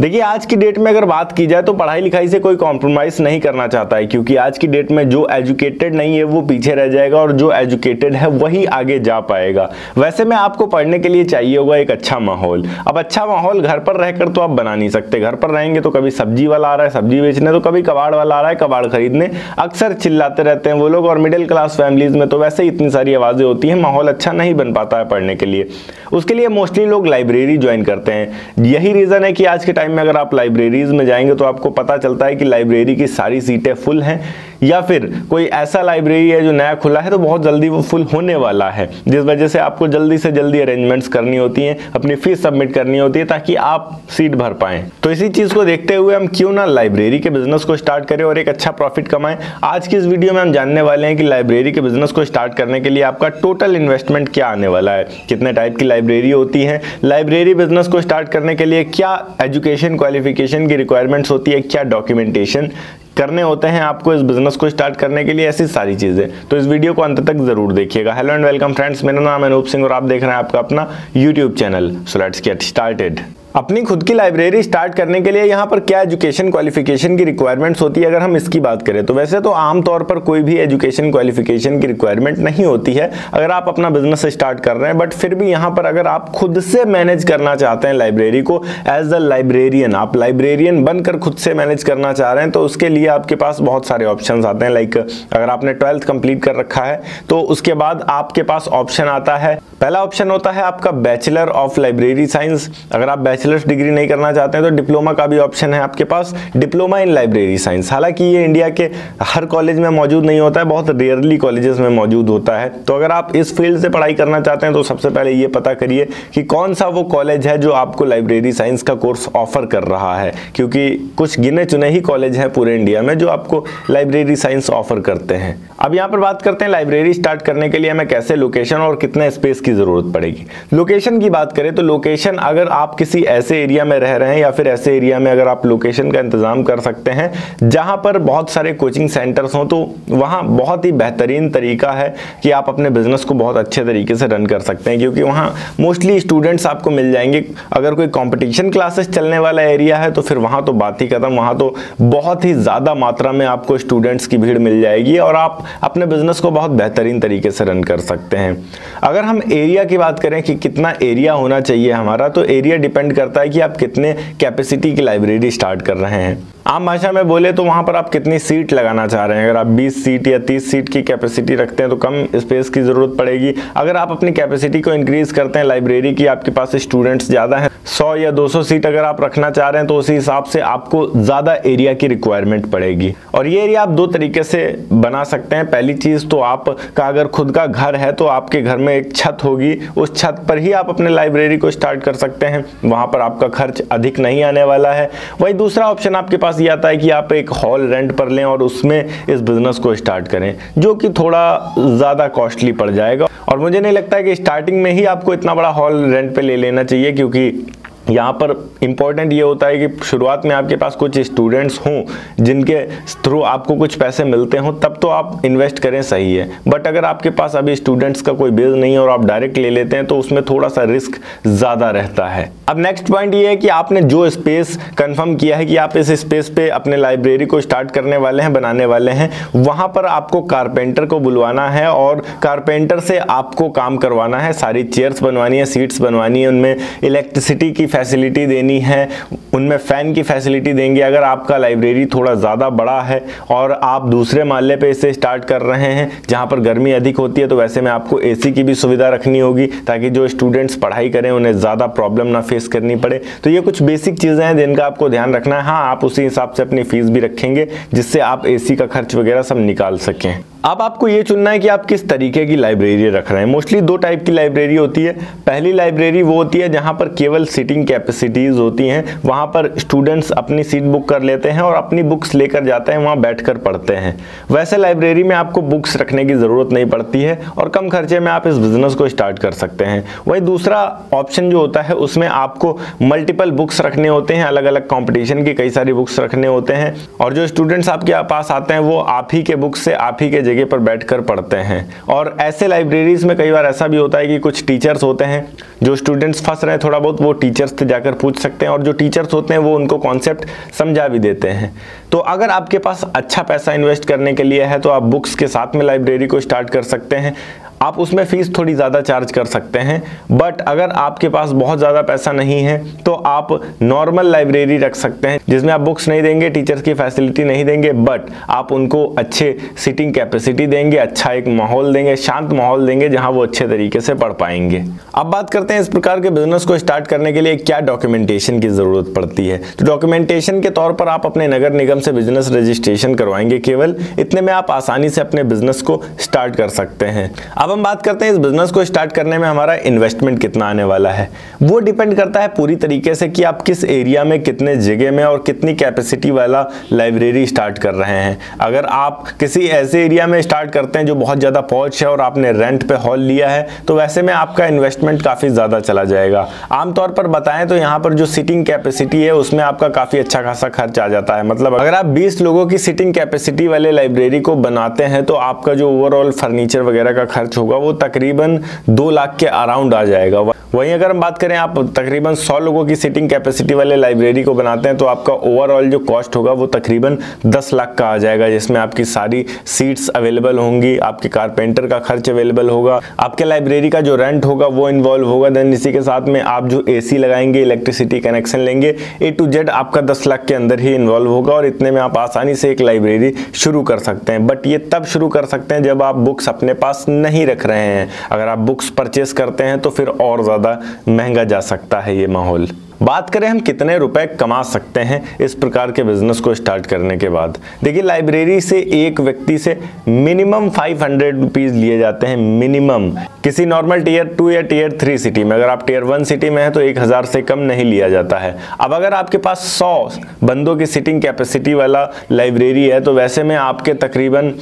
देखिए आज की डेट में अगर बात की जाए तो पढ़ाई लिखाई से कोई कॉम्प्रोमाइज नहीं करना चाहता है, क्योंकि आज की डेट में जो एजुकेटेड नहीं है वो पीछे रह जाएगा और जो एजुकेटेड है वही आगे जा पाएगा। वैसे में आपको पढ़ने के लिए चाहिए होगा एक अच्छा माहौल। अब अच्छा माहौल घर पर रहकर तो आप बना नहीं सकते। घर पर रहेंगे तो कभी सब्जी वाला आ रहा है सब्जी बेचने, तो कभी कबाड़ वाला आ रहा है कबाड़ खरीदने, अक्सर चिल्लाते रहते हैं वो लोग। और मिडिल क्लास फैमिलीज में तो वैसे ही इतनी सारी आवाजें होती हैं, माहौल अच्छा नहीं बन पाता है पढ़ने के लिए। उसके लिए मोस्टली लोग लाइब्रेरी ज्वाइन करते हैं। यही रीजन है कि आज के टाइम में अगर आप लाइब्रेरीज में जाएंगे तो आपको पता चलता है कि लाइब्रेरी की सारी सीटें फुल हैं, या फिर कोई ऐसा लाइब्रेरी है जो नया खुला है तो बहुत जल्दी वो फुल होने वाला है, जिस वजह से आपको जल्दी से जल्दी अरेंजमेंट्स करनी होती हैं, अपनी फीस सबमिट करनी होती है ताकि आप सीट भर पाएं। तो इसी चीज को देखते हुए हम क्यों ना लाइब्रेरी के बिजनेस को स्टार्ट करें और एक अच्छा प्रॉफिट कमाएं। आज की इस वीडियो में हम जानने वाले हैं कि लाइब्रेरी के बिजनेस को स्टार्ट करने के लिए आपका टोटल इन्वेस्टमेंट क्या आने वाला है, कितने टाइप की लाइब्रेरी होती है, लाइब्रेरी बिजनेस को स्टार्ट करने के लिए क्या एजुकेशन क्वालिफिकेशन की रिक्वायरमेंट्स होती है, क्या डॉक्यूमेंटेशन करने होते हैं आपको इस बिजनेस को स्टार्ट करने के लिए, ऐसी सारी चीजें। तो इस वीडियो को अंत तक जरूर देखिएगा। हेलो एंड वेलकम फ्रेंड्स, मेरा नाम है अनूप सिंह और आप देख रहे हैं आपका अपना YouTube channel. So let's get started. अपनी खुद की लाइब्रेरी स्टार्ट करने के लिए यहाँ पर क्या एजुकेशन क्वालिफिकेशन की रिक्वायरमेंट्स होती है, अगर हम इसकी बात करें तो वैसे तो आमतौर पर कोई भी एजुकेशन क्वालिफिकेशन की रिक्वायरमेंट नहीं होती है अगर आप अपना बिजनेस स्टार्ट कर रहे हैं। बट फिर भी यहाँ पर अगर आप खुद से मैनेज करना चाहते हैं लाइब्रेरी को एज अ लाइब्रेरियन, आप लाइब्रेरियन बनकर खुद से मैनेज करना चाह रहे हैं, तो उसके लिए आपके पास बहुत सारे ऑप्शन आते हैं। लाइक अगर आपने 12th कंप्लीट कर रखा है तो उसके बाद आपके पास ऑप्शन आता है, पहला ऑप्शन होता है आपका बैचलर ऑफ लाइब्रेरी साइंस। अगर आप बैचलर्स डिग्री नहीं करना चाहते हैं तो डिप्लोमा का भी ऑप्शन है आपके पास, डिप्लोमा इन लाइब्रेरी साइंस। हालांकि ये इंडिया के हर कॉलेज में मौजूद नहीं होता है, बहुत रेयरली कॉलेजेस में मौजूद होता है। तो अगर आप इस फील्ड से पढ़ाई करना चाहते हैं तो सबसे पहले ये पता करिए कि कौन सा वो कॉलेज है जो आपको लाइब्रेरी साइंस का कोर्स ऑफर कर रहा है, क्योंकि कुछ गिने चुने ही कॉलेज हैं पूरे इंडिया में जो आपको लाइब्रेरी साइंस ऑफर करते हैं। अब यहाँ पर बात करते हैं लाइब्रेरी स्टार्ट करने के लिए हमें कैसे लोकेशन और कितने स्पेस की जरूरत पड़ेगी। लोकेशन की बात करें तो लोकेशन, अगर आप किसी ऐसे एरिया में रह रहे हैं या फिर ऐसे एरिया में अगर आप लोकेशन का इंतजाम कर सकते हैं जहां पर बहुत सारे कोचिंग सेंटर्स हों, तो वहां बहुत ही बेहतरीन तरीका है कि आप अपने बिजनेस को बहुत अच्छे तरीके से रन कर सकते हैं, क्योंकि वहां मोस्टली स्टूडेंट्स आपको मिल जाएंगे। अगर कोई कंपटीशन क्लासेस चलने वाला एरिया है तो फिर वहां तो बात ही खत्म, वहां तो बहुत ही ज्यादा मात्रा में आपको स्टूडेंट्स की भीड़ मिल जाएगी और आप अपने बिजनेस को बहुत बेहतरीन तरीके से रन कर सकते हैं। अगर हम एरिया की बात करें कि कितना एरिया होना चाहिए हमारा, तो एरिया डिपेंड करता है कि आप कितने कैपेसिटी की लाइब्रेरी स्टार्ट कर रहे हैं। आम भाषा में बोले तो वहां पर आप कितनी सीट लगाना चाह रहे हैं। अगर आप 20 सीट या 30 सीट की कैपेसिटी रखते हैं तो कम स्पेस की जरूरत पड़ेगी। अगर आप अपनी कैपेसिटी को इंक्रीज करते हैं लाइब्रेरी की, आपके पास स्टूडेंट्स ज्यादा हैं, 100 या 200 सीट अगर आप रखना चाह रहे हैं तो उसी हिसाब से आपको ज्यादा एरिया की रिक्वायरमेंट पड़ेगी। और ये एरिया आप दो तरीके से बना सकते हैं। पहली चीज तो आपका अगर खुद का घर है तो आपके घर में एक छत होगी, उस छत पर ही आप अपने लाइब्रेरी को स्टार्ट कर सकते हैं, वहां पर आपका खर्च अधिक नहीं आने वाला है। वही दूसरा ऑप्शन आपके पास ये आता है कि आप एक हॉल रेंट पर लें और उसमें इस बिजनेस को स्टार्ट करें, जो कि थोड़ा ज्यादा कॉस्टली पड़ जाएगा। और मुझे नहीं लगता है कि स्टार्टिंग में ही आपको इतना बड़ा हॉल रेंट पे ले लेना चाहिए, क्योंकि यहाँ पर इंपॉर्टेंट ये होता है कि शुरुआत में आपके पास कुछ स्टूडेंट्स हों जिनके थ्रू आपको कुछ पैसे मिलते हों, तब तो आप इन्वेस्ट करें, सही है। बट अगर आपके पास अभी स्टूडेंट्स का कोई बेस नहीं है और आप डायरेक्ट ले लेते हैं तो उसमें थोड़ा सा रिस्क ज़्यादा रहता है। अब नेक्स्ट पॉइंट ये है कि आपने जो स्पेस कंफर्म किया है कि आप इस स्पेस पे अपने लाइब्रेरी को स्टार्ट करने वाले हैं, बनाने वाले हैं, वहाँ पर आपको कारपेंटर को बुलवाना है और कारपेंटर से आपको काम करवाना है। सारी चेयर्स बनवानी है, सीट्स बनवानी है, उनमें इलेक्ट्रिसिटी की फैसिलिटी देनी है, उनमें फैन की फैसिलिटी देंगे। अगर आपका लाइब्रेरी थोड़ा ज़्यादा बड़ा है और आप दूसरे माले पे इसे स्टार्ट कर रहे हैं जहाँ पर गर्मी अधिक होती है, तो वैसे में आपको एसी की भी सुविधा रखनी होगी ताकि जो स्टूडेंट्स पढ़ाई करें उन्हें ज़्यादा प्रॉब्लम ना फेस करनी पड़े। तो ये कुछ बेसिक चीज़ें हैं जिनका आपको ध्यान रखना है। हाँ, आप उसी हिसाब से अपनी फीस भी रखेंगे जिससे आप एसी का खर्च वगैरह सब निकाल सकें। अब आपको ये चुनना है कि आप किस तरीके की लाइब्रेरी रख रहे हैं। मोस्टली दो टाइप की लाइब्रेरी होती है। पहली लाइब्रेरी वो होती है जहां पर केवल सीटिंग कैपेसिटीज होती हैं, वहां पर स्टूडेंट्स अपनी सीट बुक कर लेते हैं और अपनी बुक्स लेकर जाते हैं, वहां बैठकर पढ़ते हैं। वैसे लाइब्रेरी में आपको बुक्स रखने की जरूरत नहीं पड़ती है और कम खर्चे में आप इस बिजनेस को स्टार्ट कर सकते हैं। वही दूसरा ऑप्शन जो होता है उसमें आपको मल्टीपल बुक्स रखने होते हैं, अलग अलग कॉम्पिटिशन की कई सारी बुक्स रखने होते हैं और जो स्टूडेंट्स आपके पास आते हैं वो आप ही के बुक्स से आप ही के जगह पर बैठकर पढ़ते हैं। और ऐसे लाइब्रेरीज में कई बार ऐसा भी होता है कि कुछ टीचर्स होते हैं जो स्टूडेंट्स फंस रहे हैं थोड़ा बहुत, वो टीचर्स से जाकर पूछ सकते हैं और जो टीचर्स होते हैं वो उनको कॉन्सेप्ट समझा भी देते हैं। तो अगर आपके पास अच्छा पैसा इन्वेस्ट करने के लिए है तो आप बुक्स के साथ में लाइब्रेरी को स्टार्ट कर सकते हैं। आप उसमें फीस थोड़ी ज़्यादा चार्ज कर सकते हैं, बट अगर आपके पास बहुत ज़्यादा पैसा नहीं है तो आप नॉर्मल लाइब्रेरी रख सकते हैं जिसमें आप बुक्स नहीं देंगे, टीचर्स की फैसिलिटी नहीं देंगे, बट आप उनको अच्छे सीटिंग कैपेसिटी देंगे, अच्छा एक माहौल देंगे, शांत माहौल देंगे जहां वो अच्छे तरीके से पढ़ पाएंगे। अब बात करते हैं इस प्रकार के बिजनेस को स्टार्ट करने के लिए क्या डॉक्यूमेंटेशन की ज़रूरत पड़ती है। तो डॉक्यूमेंटेशन के तौर पर आप अपने नगर निगम से बिजनेस रजिस्ट्रेशन करवाएंगे, केवल इतने में आप आसानी से अपने बिजनेस को स्टार्ट कर सकते हैं। अब हम बात करते हैं इस बिजनेस को स्टार्ट करने में हमारा इन्वेस्टमेंट कितना आने वाला है। वो डिपेंड करता है पूरी तरीके से कि आप किस एरिया में, कितने जगह में और कितनी कैपेसिटी वाला लाइब्रेरी स्टार्ट कर रहे हैं। अगर आप किसी ऐसे एरिया में स्टार्ट करते हैं जो बहुत ज़्यादा पॉश है और आपने रेंट पे हॉल लिया है तो वैसे में आपका इन्वेस्टमेंट काफ़ी ज़्यादा चला जाएगा। आमतौर पर बताएं तो यहाँ पर जो सीटिंग कैपेसिटी है उसमें आपका काफ़ी अच्छा खासा खर्च आ जाता है। मतलब अगर आप 20 लोगों की सीटिंग कैपेसिटी वाले लाइब्रेरी को बनाते हैं तो आपका जो ओवरऑल फर्नीचर वगैरह का खर्च होगा वो तकरीबन 2 लाख के अराउंड आ जाएगा। वहीं अगर हम बात करें आप तकरीबन 100 लोगों की सीटिंग कैपेसिटी वाले लाइब्रेरी को बनाते हैं तो आपका ओवरऑल जो कॉस्ट होगा वो तकरीबन 10 लाख का आ जाएगा, जिसमें आपकी सारी सीट्स अवेलेबल होंगी, आपके कारपेंटर का खर्च अवेलेबल होगा, आपके लाइब्रेरी का जो रेंट होगा वो इन्वॉल्व होगा। देन इसी के साथ में आप जो AC लगाएंगे, इलेक्ट्रिसिटी कनेक्शन लेंगे, A to Z आपका 10 लाख के अंदर ही इन्वॉल्व होगा और इतने में आप आसानी से एक लाइब्रेरी शुरू कर सकते हैं। बट ये तब शुरू कर सकते हैं जब आप बुक्स अपने पास नहीं रख रहे हैं। अगर आप बुक्स परचेस करते हैं तो फिर और ज़्यादा महंगा जा सकता है ये माहौल। बात करें हम कितने रुपए कमा सकते हैं इस प्रकार के बिजनेस को स्टार्ट करने के बाद। देखिए, लाइब्रेरी से एक व्यक्ति से मिनिमम 500 रुपीज लिए जाते हैं मिनिमम। किसी नॉर्मल टियर 2 या टियर 3 सिटी में, अगर आप टियर 1 सिटी में है तो 1000 से कम नहीं लिया जाता है। अब अगर आपके पास 100 बंदों की सीटिंग कैपेसिटी वाला लाइब्रेरी है तो वैसे में आपके तकरीबन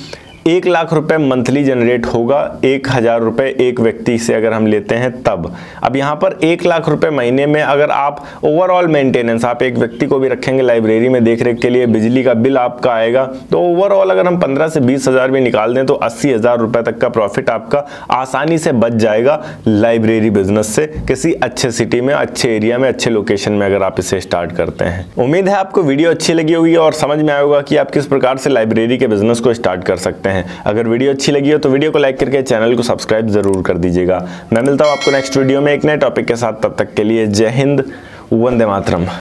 1 लाख रुपए मंथली जनरेट होगा 1000 रुपए एक व्यक्ति से अगर हम लेते हैं तब। अब यहाँ पर 1 लाख रुपए महीने में अगर आप ओवरऑल मेंटेनेंस, आप एक व्यक्ति को भी रखेंगे लाइब्रेरी में देखरेख के लिए, बिजली का बिल आपका आएगा, तो ओवरऑल अगर हम 15 से 20 हज़ार भी निकाल दें तो 80,000 रुपए तक का प्रॉफिट आपका आसानी से बच जाएगा लाइब्रेरी बिजनेस से, किसी अच्छे सिटी में, अच्छे एरिया में, अच्छे लोकेशन में अगर आप इसे स्टार्ट करते हैं। उम्मीद है आपको वीडियो अच्छी लगी होगी और समझ में आया होगा कि आप किस प्रकार से लाइब्रेरी के बिजनेस को स्टार्ट कर सकते हैं। अगर वीडियो अच्छी लगी हो तो वीडियो को लाइक करके चैनल को सब्सक्राइब जरूर कर दीजिएगा। मैं मिलता हूं आपको नेक्स्ट वीडियो में एक नए टॉपिक के साथ, तब तक के लिए जय हिंद, वंदे मातरम।